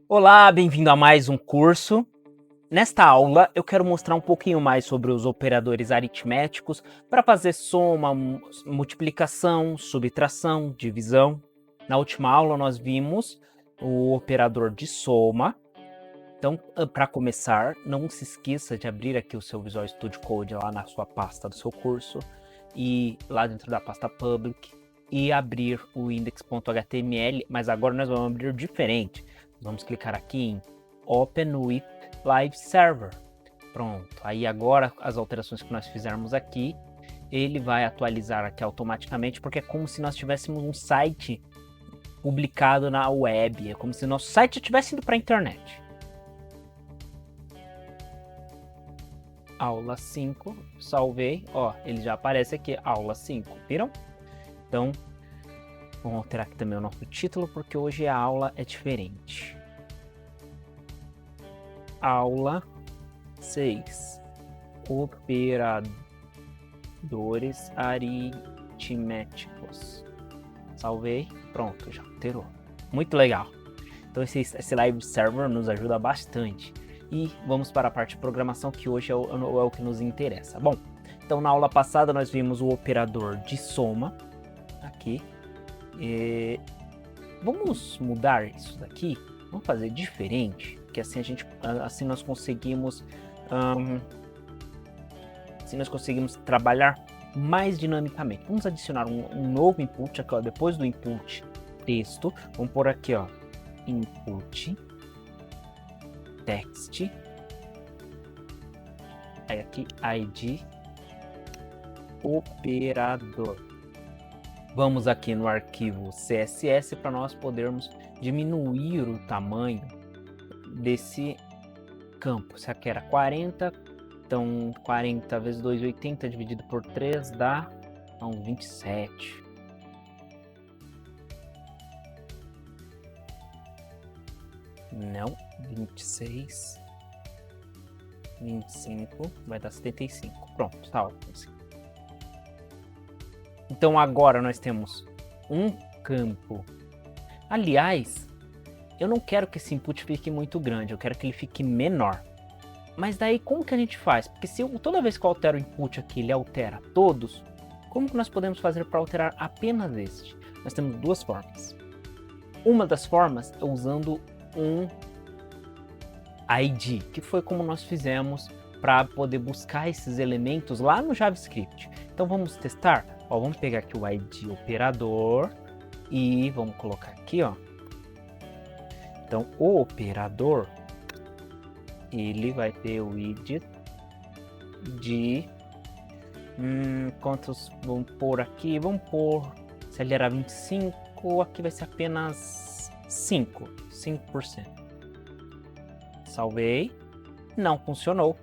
Olá, bem-vindo a mais um curso. Nesta aula, eu quero mostrar um pouquinho mais sobre os operadores aritméticos para fazer soma, multiplicação, subtração, divisão. Na última aula, nós vimos o operador de soma. Então, para começar, não se esqueça de abrir aqui o seu Visual Studio Code lá na sua pasta do seu curso e lá dentro da pasta Public e abrir o index.html, mas agora nós vamos abrir diferente. Vamos clicar aqui em Open with Live Server. Pronto, aí agora as alterações que nós fizermos aqui, ele vai atualizar aqui automaticamente, porque é como se nós tivéssemos um site publicado na web, é como se nosso site estivesse indo para a internet. Aula 5, salvei, ó, ele já aparece aqui, aula 5, viram? Então, vamos alterar aqui também o nosso título, porque hoje a aula é diferente. Aula 6, operadores aritméticos. Salvei, pronto, já alterou. Muito legal. Então esse live server nos ajuda bastante. E vamos para a parte de programação, que hoje é o que nos interessa. Bom, então na aula passada nós vimos o operador de soma, aqui. Vamos mudar isso daqui, vamos fazer diferente, que assim nós conseguimos trabalhar mais dinamicamente. Vamos adicionar um novo input aqui, ó, depois do input texto, vamos pôr aqui, ó, input text, aí aqui id operador. Vamos aqui no arquivo CSS para nós podermos diminuir o tamanho desse campo. Isso aqui era 40, então 40 vezes 280 dividido por 3 dá 27. Não, 26, 25, vai dar 75. Pronto, tá ótimo assim. Então agora nós temos um campo. Aliás, eu não quero que esse input fique muito grande, eu quero que ele fique menor. Mas daí como que a gente faz? Porque se toda vez que eu altero o input aqui, ele altera todos, como que nós podemos fazer para alterar apenas este? Nós temos duas formas. Uma das formas é usando um ID, que foi como nós fizemos para poder buscar esses elementos lá no JavaScript. Então vamos testar? Ó, vamos pegar aqui o ID operador e vamos colocar aqui, ó. Então o operador, ele vai ter o id de quantos vamos pôr aqui? Vamos pôr, se ele era 25, aqui vai ser apenas 5%. Salvei, não funcionou.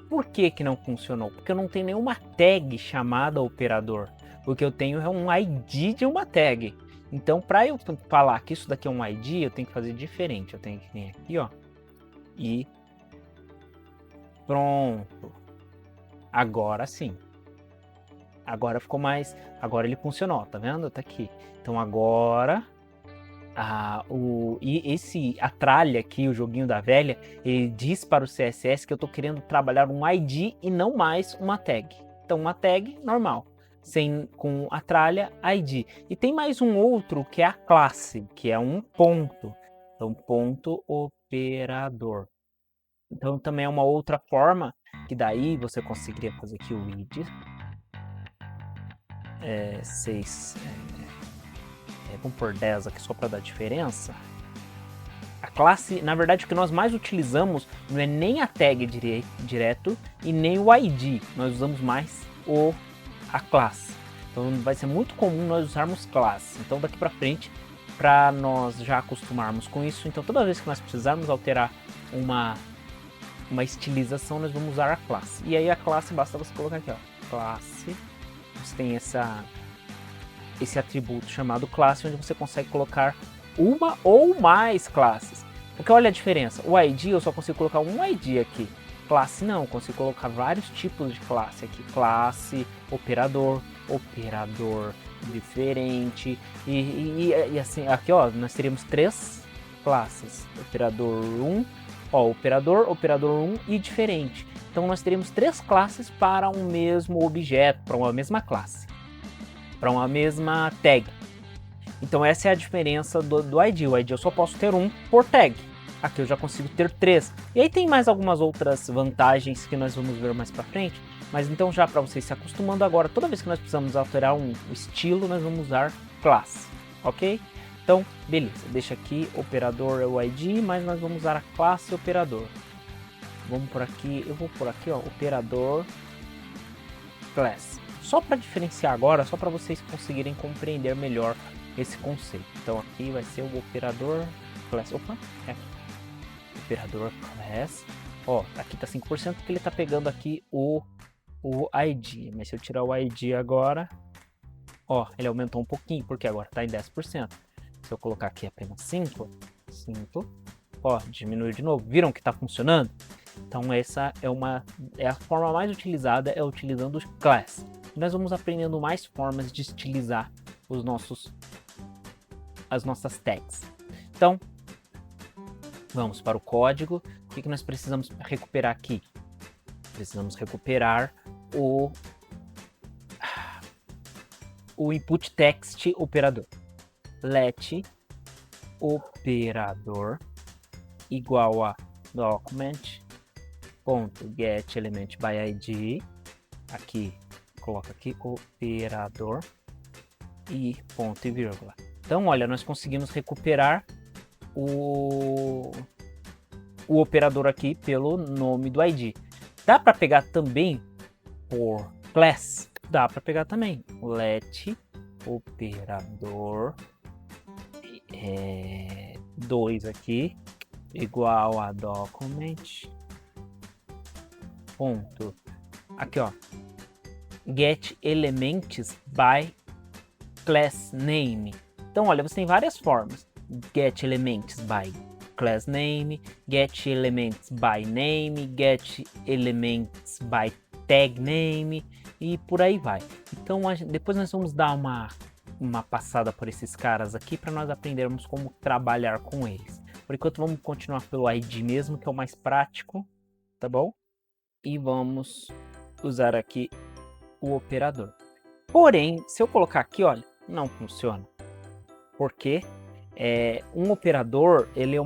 Por que que não funcionou? Porque eu não tenho nenhuma tag chamada operador. O que eu tenho é um ID de uma tag. Então, para eu falar que isso daqui é um ID, eu tenho que fazer diferente. Eu tenho que vir aqui, ó, e pronto. Agora sim. Agora ficou mais... Agora ele funcionou, tá vendo? Tá aqui. Então agora... a tralha aqui, o joguinho da velha, ele diz para o CSS que eu estou querendo trabalhar um ID e não mais uma tag. Então uma tag normal, com a tralha ID. E tem mais um outro que é a classe, que é um ponto. Então ponto operador. Então também é uma outra forma que daí você conseguiria fazer aqui o id 6. Vamos por 10 aqui só para dar diferença. A classe, na verdade, o que nós mais utilizamos não é nem a tag direto e nem o ID. Nós usamos mais a classe. Então vai ser muito comum nós usarmos classe. Então daqui para frente, para nós já acostumarmos com isso, então toda vez que nós precisarmos alterar uma estilização, nós vamos usar a classe. E aí a classe, basta você colocar aqui, ó, classe. Você tem esse atributo chamado classe, onde você consegue colocar uma ou mais classes. Porque olha a diferença, o ID eu só consigo colocar um ID aqui, classe não, eu consigo colocar vários tipos de classe aqui, classe, operador diferente, e assim, aqui ó, nós teríamos três classes, operador 1, operador 1 e diferente. Então nós teremos 3 classes para um mesmo objeto, para uma mesma classe, para uma mesma tag. Então essa é a diferença do ID. O ID eu só posso ter um por tag. Aqui eu já consigo ter 3. E aí tem mais algumas outras vantagens que nós vamos ver mais para frente. Mas então já para vocês se acostumando agora, toda vez que nós precisamos alterar um estilo, nós vamos usar classe, ok? Então, beleza, deixa aqui operador é o ID, mas nós vamos usar a classe operador. Vamos por aqui, eu vou por aqui, ó, operador class. Só para diferenciar agora, só para vocês conseguirem compreender melhor esse conceito. Então aqui vai ser o operador class. Opa, é aqui. Operador class. Ó, aqui tá 5% porque ele tá pegando aqui o ID. Mas se eu tirar o ID agora, ó, ele aumentou um pouquinho, porque agora tá em 10%. Se eu colocar aqui apenas 5, ó, diminuiu de novo. Viram que tá funcionando? Então essa é a forma mais utilizada, é utilizando o class. Nós vamos aprendendo mais formas de estilizar as nossas tags. Então, vamos para o código. O que nós precisamos recuperar aqui? Precisamos recuperar o input text operador. Let operador igual a document.getElementById. Aqui, coloca aqui operador e ponto e vírgula. Então, olha, nós conseguimos recuperar o operador aqui pelo nome do ID. Dá para pegar também por class? Dá para pegar também. Let operador 2 aqui igual a document ponto aqui, ó, get elements by class name. Então, olha, você tem várias formas. Get elements by class name, get elements by name, get elements by tag name e por aí vai. Então, depois nós vamos dar uma passada por esses caras aqui para nós aprendermos como trabalhar com eles. Por enquanto, vamos continuar pelo ID mesmo, que é o mais prático, tá bom? E vamos usar aqui o operador. Porém, se eu colocar aqui, olha, não funciona. Porque um operador, ele é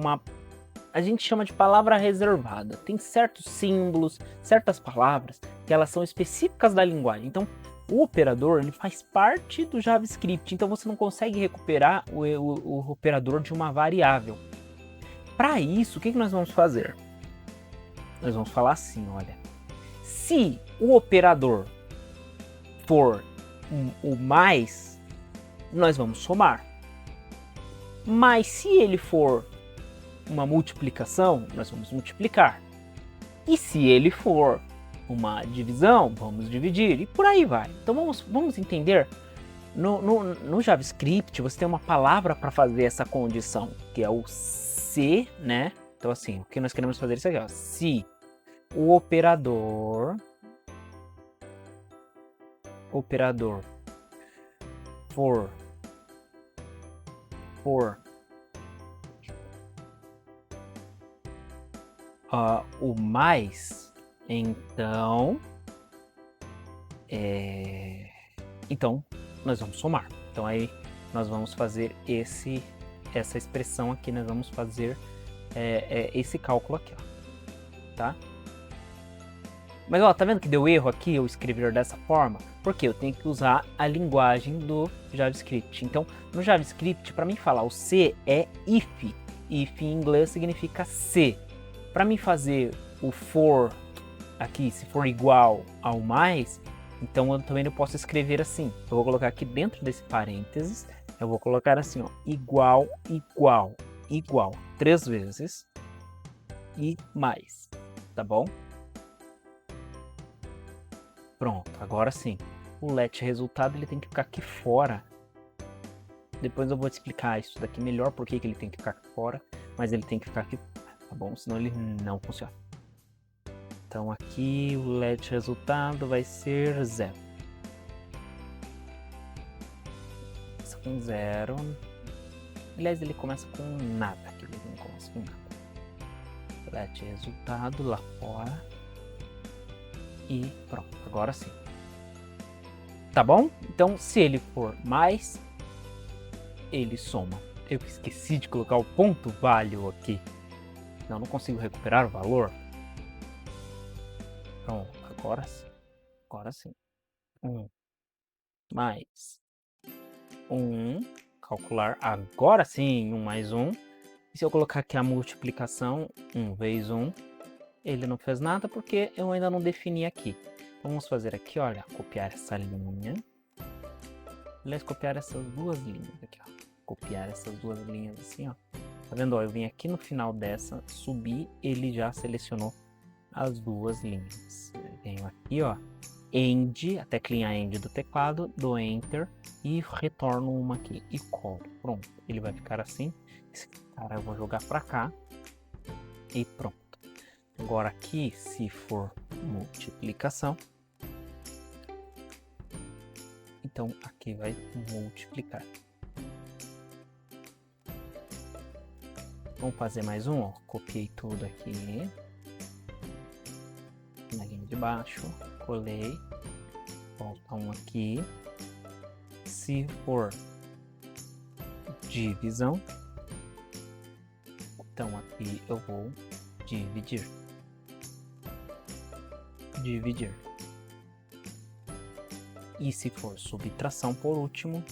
a gente chama de palavra reservada. Tem certos símbolos, certas palavras que elas são específicas da linguagem. Então, o operador, ele faz parte do JavaScript. Então, você não consegue recuperar o operador de uma variável. Para isso, o que nós vamos fazer? Nós vamos falar assim, olha. Se o operador for o mais, nós vamos somar. Mas se ele for uma multiplicação, nós vamos multiplicar. E se ele for uma divisão, vamos dividir. E por aí vai. Então vamos entender. No JavaScript, você tem uma palavra para fazer essa condição, que é o se, né? Então assim, o que nós queremos fazer é isso aqui, ó. Se o operador for o mais, então nós vamos somar. Então aí nós vamos fazer essa expressão aqui, nós vamos fazer esse cálculo aqui, ó, tá? Mas ó, tá vendo que deu erro aqui eu escrever dessa forma? Porque eu tenho que usar a linguagem do JavaScript. Então, no JavaScript, para mim falar o se é if. If em inglês significa se. Para mim fazer o for aqui, se for igual ao mais, então eu também não posso escrever assim. Eu vou colocar aqui dentro desse parênteses, eu vou colocar assim, ó, igual, 3 vezes e mais, tá bom? Pronto, agora sim. O let resultado ele tem que ficar aqui fora. Depois eu vou te explicar isso daqui melhor, porque que ele tem que ficar aqui fora, mas ele tem que ficar aqui, tá bom? Senão ele não funciona. Então aqui o let resultado vai ser 0. Começa com 0. Aliás, ele começa com nada aqui. faço nada. Select resultado lá fora. E pronto, agora sim. Tá bom? Então, se ele for mais, ele soma. Eu esqueci de colocar o ponto value aqui. Não consigo recuperar o valor. Pronto, agora sim. Agora sim. 1 mais 1. Calcular agora sim, 1 mais 1. E se eu colocar aqui a multiplicação, 1 vezes 1, ele não fez nada porque eu ainda não defini aqui. Então, vamos fazer aqui, olha, copiar essa linha. Aliás, copiar essas duas linhas aqui, ó. Copiar essas duas linhas assim, ó. Tá vendo? Ó, eu vim aqui no final dessa, subi, ele já selecionou as duas linhas. Eu venho aqui, ó, End, a teclinha End do teclado, dou Enter e retorno uma aqui e colo. Pronto, ele vai ficar assim. Esse cara eu vou jogar pra cá e pronto. Agora aqui, se for multiplicação, então aqui vai multiplicar. Vamos fazer mais um, ó. Copiei tudo aqui na linha de baixo, colei, volta um aqui. Se for divisão, então aqui eu vou dividir. E se for subtração por último,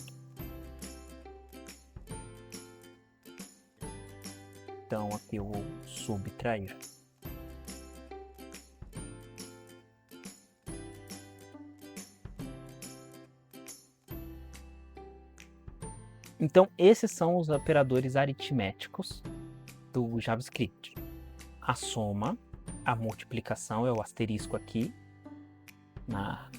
então aqui eu vou subtrair. Então esses são os operadores aritméticos do JavaScript. A soma, a multiplicação é o asterisco aqui na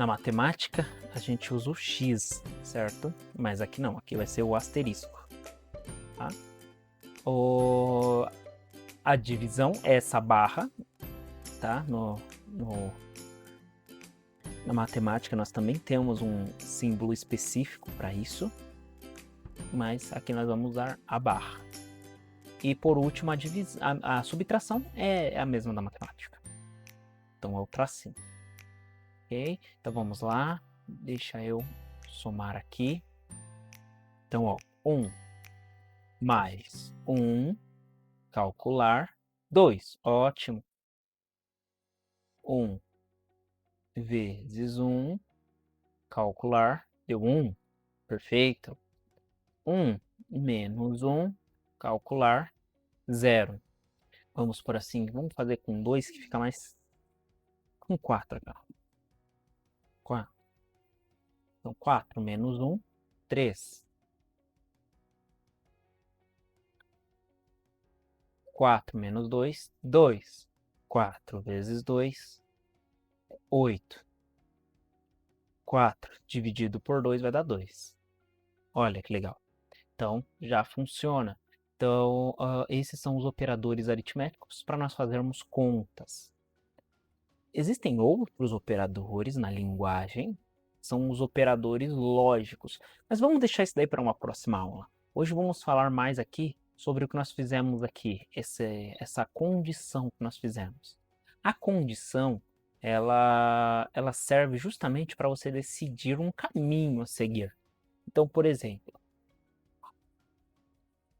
matemática a gente usa o X, certo? Mas aqui não, aqui vai ser o asterisco, tá? A divisão é essa barra, tá? Na matemática nós também temos um símbolo específico para isso, mas aqui nós vamos usar a barra. E por último a subtração é a mesma da matemática. Então é o tracinho. Ok? Então vamos lá, deixa eu somar aqui. Então, ó, 1 mais 1, calcular, 2, ótimo. 1 vezes 1, calcular, deu 1, perfeito. 1 menos 1, calcular, 0. Vamos por assim, vamos fazer com 2 que fica mais... com 4 aqui. 4. Então, 4 menos 1, 3. 4 menos 2, 2. 4 vezes 2, 8. 4 dividido por 2 vai dar 2. Olha que legal. Então, já funciona. Então, esses são os operadores aritméticos para nós fazermos contas. Existem outros operadores na linguagem, são os operadores lógicos. Mas vamos deixar isso daí para uma próxima aula. Hoje vamos falar mais aqui sobre o que nós fizemos aqui, essa condição que nós fizemos. A condição, ela serve justamente para você decidir um caminho a seguir. Então, por exemplo,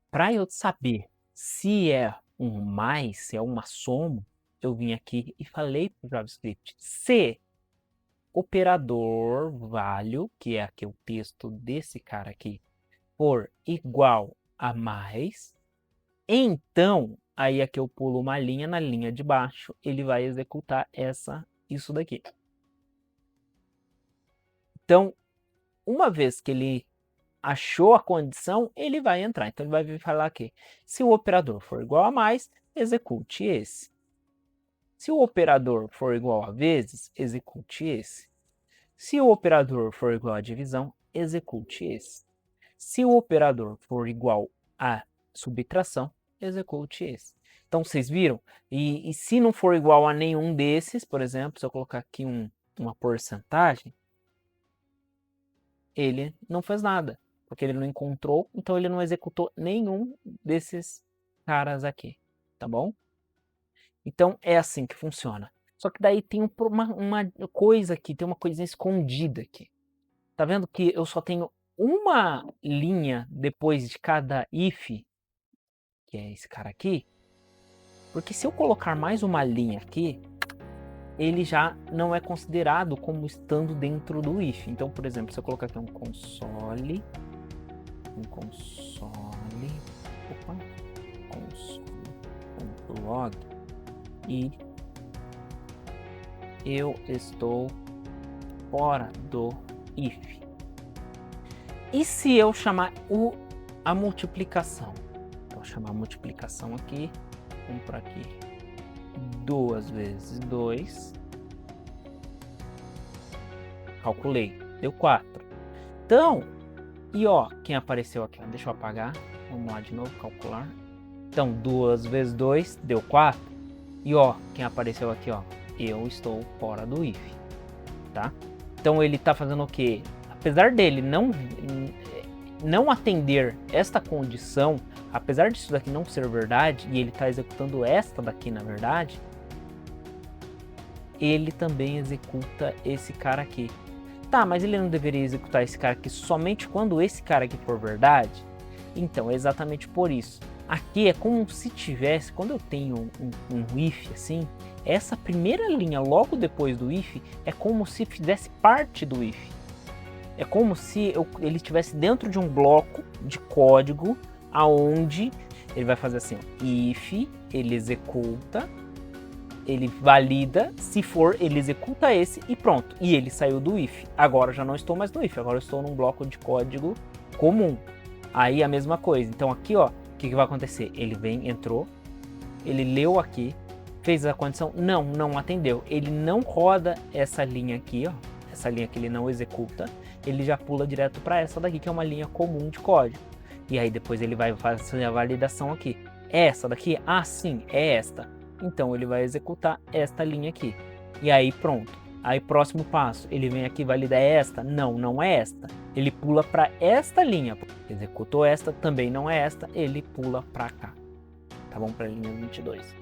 para eu saber se é um mais, se é uma soma, eu vim aqui e falei para o JavaScript, se operador value, que é aqui o texto desse cara aqui, for igual a mais, então, aí aqui eu pulo uma linha, na linha de baixo, ele vai executar isso daqui. Então, uma vez que ele achou a condição, ele vai entrar. Então, ele vai vir falar aqui, se o operador for igual a mais, execute esse. Se o operador for igual a vezes, execute esse. Se o operador for igual a divisão, execute esse. Se o operador for igual a subtração, execute esse. Então, vocês viram? E se não for igual a nenhum desses, por exemplo, se eu colocar aqui uma porcentagem, ele não fez nada. porque ele não encontrou, então ele não executou nenhum desses caras aqui, tá bom? Então é assim que funciona. Só que daí tem uma coisa aqui, tem uma coisinha escondida aqui. Tá vendo que eu só tenho uma linha depois de cada if, que é esse cara aqui? Porque se eu colocar mais uma linha aqui, ele já não é considerado como estando dentro do if. Então, por exemplo, se eu colocar aqui um console, console.log e eu estou fora do if. E se eu chamar a multiplicação? Vou chamar a multiplicação aqui, vamos por aqui, 2 vezes 2, calculei, deu 4. Então, e ó, quem apareceu aqui, ó, deixa eu apagar, vamos lá de novo, calcular. Então, 2 vezes 2 deu 4. E ó, quem apareceu aqui, ó, eu estou fora do if, tá? Então ele tá fazendo o quê? Apesar dele não atender esta condição, apesar disso daqui não ser verdade, e ele tá executando esta daqui na verdade, ele também executa esse cara aqui. Tá, mas ele não deveria executar esse cara aqui somente quando esse cara aqui for verdade? Então, é exatamente por isso. Aqui é como se tivesse, quando eu tenho um if assim, essa primeira linha logo depois do if é como se fizesse parte do if. É como se ele estivesse dentro de um bloco de código aonde ele vai fazer assim, ó, if, ele executa, ele valida, se for, ele executa esse e pronto. E ele saiu do if. Agora eu já não estou mais no if, agora eu estou num bloco de código comum. Aí a mesma coisa. Então aqui, ó, o que vai acontecer? Ele entrou, ele leu aqui, fez a condição, não atendeu. Ele não roda essa linha aqui, ó, essa linha que ele não executa, ele já pula direto para essa daqui, que é uma linha comum de código. E aí depois ele vai fazer a validação aqui. Essa daqui? Ah, sim, é esta. Então ele vai executar esta linha aqui. E aí pronto. Aí próximo passo, ele vem aqui validar esta? Não é esta. Ele pula para esta linha. Executou esta, também não é esta, ele pula para cá. Tá bom? Para a linha 22.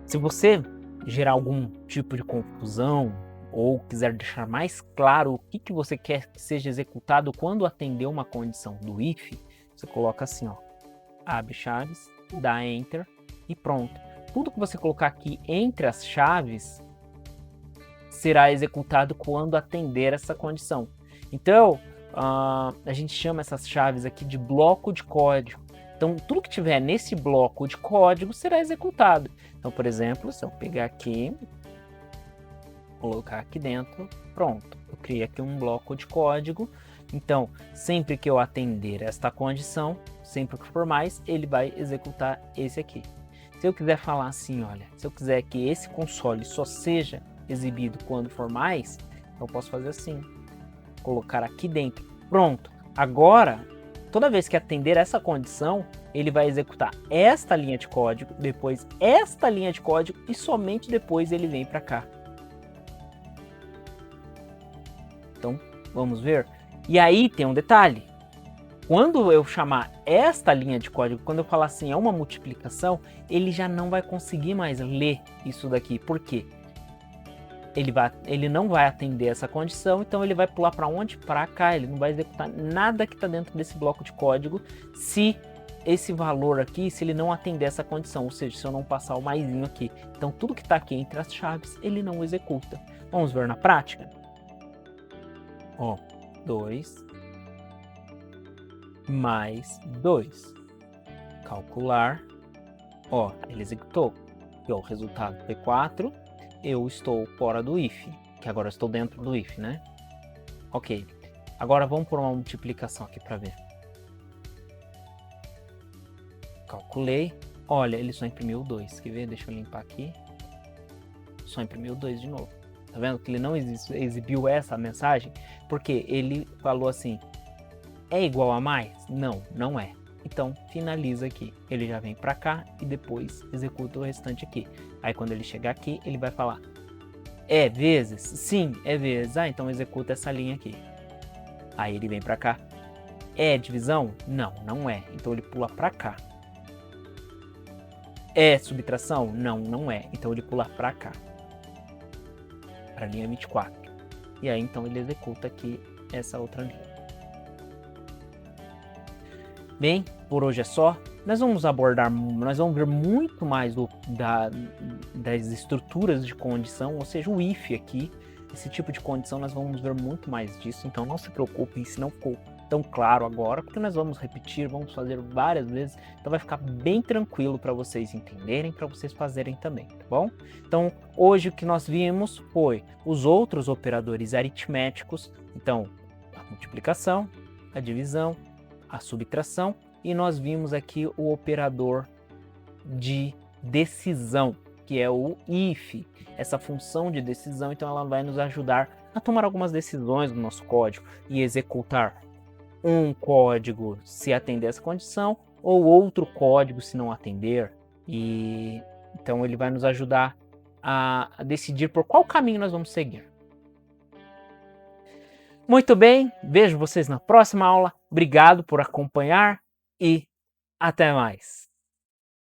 Se você gerar algum tipo de confusão ou quiser deixar mais claro o que você quer que seja executado quando atender uma condição do if, você coloca assim, ó, abre chaves, dá enter e pronto. Tudo que você colocar aqui entre as chaves será executado quando atender essa condição. Então, a gente chama essas chaves aqui de bloco de código. Então, tudo que tiver nesse bloco de código será executado. Então, por exemplo, se eu pegar aqui, colocar aqui dentro, pronto. Eu criei aqui um bloco de código. Então, sempre que eu atender esta condição, sempre que for mais, ele vai executar esse aqui. Se eu quiser falar assim, olha, se eu quiser que esse console só seja exibido quando for mais, eu posso fazer assim, colocar aqui dentro, pronto. Agora, toda vez que atender essa condição, ele vai executar esta linha de código, depois esta linha de código e somente depois ele vem para cá. Então, vamos ver. E aí tem um detalhe. Quando eu chamar esta linha de código, quando eu falar assim, é uma multiplicação, ele já não vai conseguir mais ler isso daqui. Por quê? Ele não vai atender essa condição, então ele vai pular para onde? Para cá. Ele não vai executar nada que está dentro desse bloco de código se esse valor aqui, se ele não atender essa condição, ou seja, se eu não passar o maisinho aqui. Então tudo que está aqui entre as chaves, ele não executa. Vamos ver na prática? Ó, 2 mais 2. Calcular. Ó, ele executou. E ó, o resultado foi 4. Eu estou fora do if, que agora eu estou dentro do if, né? Ok. Agora vamos por uma multiplicação aqui para ver. Calculei. Olha, ele só imprimiu 2. Quer ver? Deixa eu limpar aqui. Só imprimiu 2 de novo. Tá vendo que ele não exibiu essa mensagem? Porque ele falou assim, é igual a mais? Não, não é. Então, finaliza aqui. Ele já vem para cá e depois executa o restante aqui. Aí, quando ele chegar aqui, ele vai falar, é vezes? Sim, é vezes. Ah, então executa essa linha aqui. Aí ele vem para cá. É divisão? Não, não é. Então ele pula para cá. É subtração? Não, não é. Então ele pula para cá. Para a linha 24. E aí então ele executa aqui essa outra linha. Bem, por hoje é só. Nós vamos ver muito mais das estruturas de condição, ou seja, o if aqui. Esse tipo de condição nós vamos ver muito mais disso, então não se preocupem se não ficou tão claro agora, porque nós vamos repetir, vamos fazer várias vezes, então vai ficar bem tranquilo para vocês entenderem, para vocês fazerem também, tá bom? Então, hoje o que nós vimos foi os outros operadores aritméticos, então a multiplicação, a divisão, a subtração, e nós vimos aqui o operador de decisão, que é o if, essa função de decisão. Então ela vai nos ajudar a tomar algumas decisões no nosso código e executar um código se atender essa condição ou outro código se não atender, e então ele vai nos ajudar a decidir por qual caminho nós vamos seguir. Muito bem, vejo vocês na próxima aula. Obrigado por acompanhar e até mais.